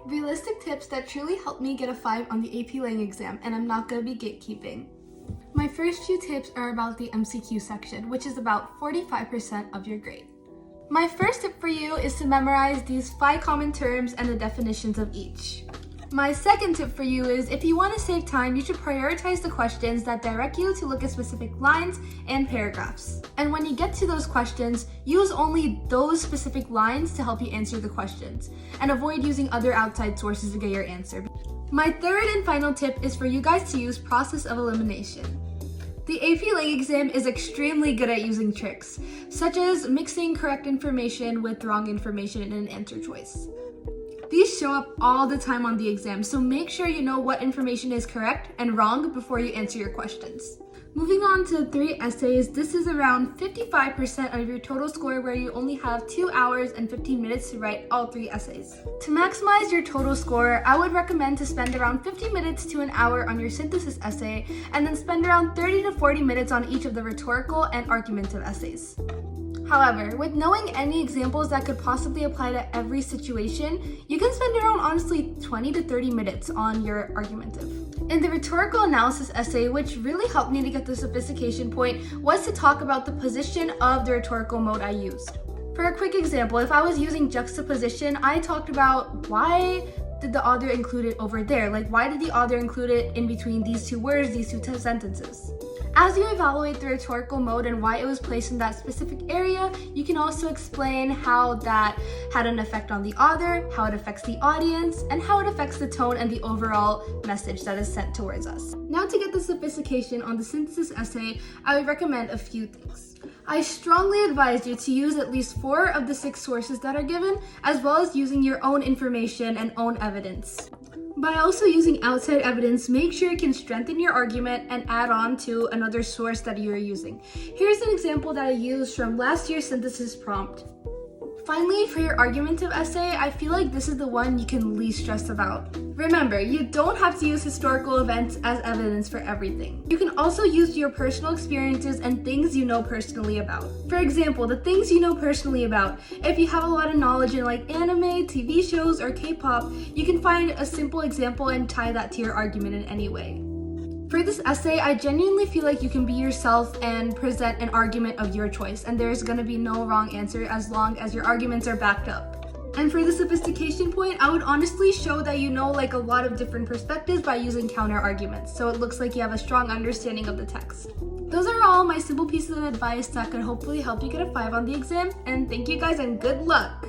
Realistic tips that truly helped me get a 5 on the AP Lang exam, and I'm not going to be gatekeeping. My first few tips are about the MCQ section, which is about 45% of your grade. My first tip for you is to memorize these 5 common terms and the definitions of each. My second tip for you is if you want to save time, you should prioritize the questions that direct you to look at specific lines and paragraphs. And when you get to those questions, use only those specific lines to help you answer the questions, and avoid using other outside sources to get your answer. My third and final tip is for you guys to use process of elimination. The AP Lang exam is extremely good at using tricks, such as mixing correct information with wrong information in an answer choice. These show up all the time on the exam, so make sure you know what information is correct and wrong before you answer your questions. Moving on to 3 essays, this is around 55% of your total score, where you only have 2 hours and 15 minutes to write all 3 essays. To maximize your total score, I would recommend to spend around 50 minutes to an hour on your synthesis essay, and then spend around 30 to 40 minutes on each of the rhetorical and argumentative essays. However, with knowing any examples that could possibly apply to every situation, you can spend around honestly 20 to 30 minutes on your argumentative. In the rhetorical analysis essay, which really helped me to get the sophistication point, was to talk about the position of the rhetorical mode I used. For a quick example, if I was using juxtaposition, I talked about why did the author include it over there? Like, why did the author include it in between these 2 words, these 2 sentences? As you evaluate the rhetorical mode and why it was placed in that specific area, you can also explain how that had an effect on the author, how it affects the audience, and how it affects the tone and the overall message that is sent towards us. Now, to get the sophistication on the synthesis essay, I would recommend a few things. I strongly advise you to use at least 4 of the 6 sources that are given, as well as using your own information and own evidence. By also using outside evidence, make sure you can strengthen your argument and add on to another source that you are using. Here's an example that I used from last year's synthesis prompt. Finally, for your argumentative essay, I feel like this is the one you can least stress about. Remember, you don't have to use historical events as evidence for everything. You can also use your personal experiences and things you know personally about. For example, the things you know personally about. If you have a lot of knowledge in like anime, TV shows, or K-pop, you can find a simple example and tie that to your argument in any way. For this essay, I genuinely feel like you can be yourself and present an argument of your choice, and there's gonna be no wrong answer as long as your arguments are backed up. And for the sophistication point, I would honestly show that you know like a lot of different perspectives by using counter arguments, so it looks like you have a strong understanding of the text. Those are all my simple pieces of advice that could hopefully help you get a 5 on the exam, and thank you guys and good luck!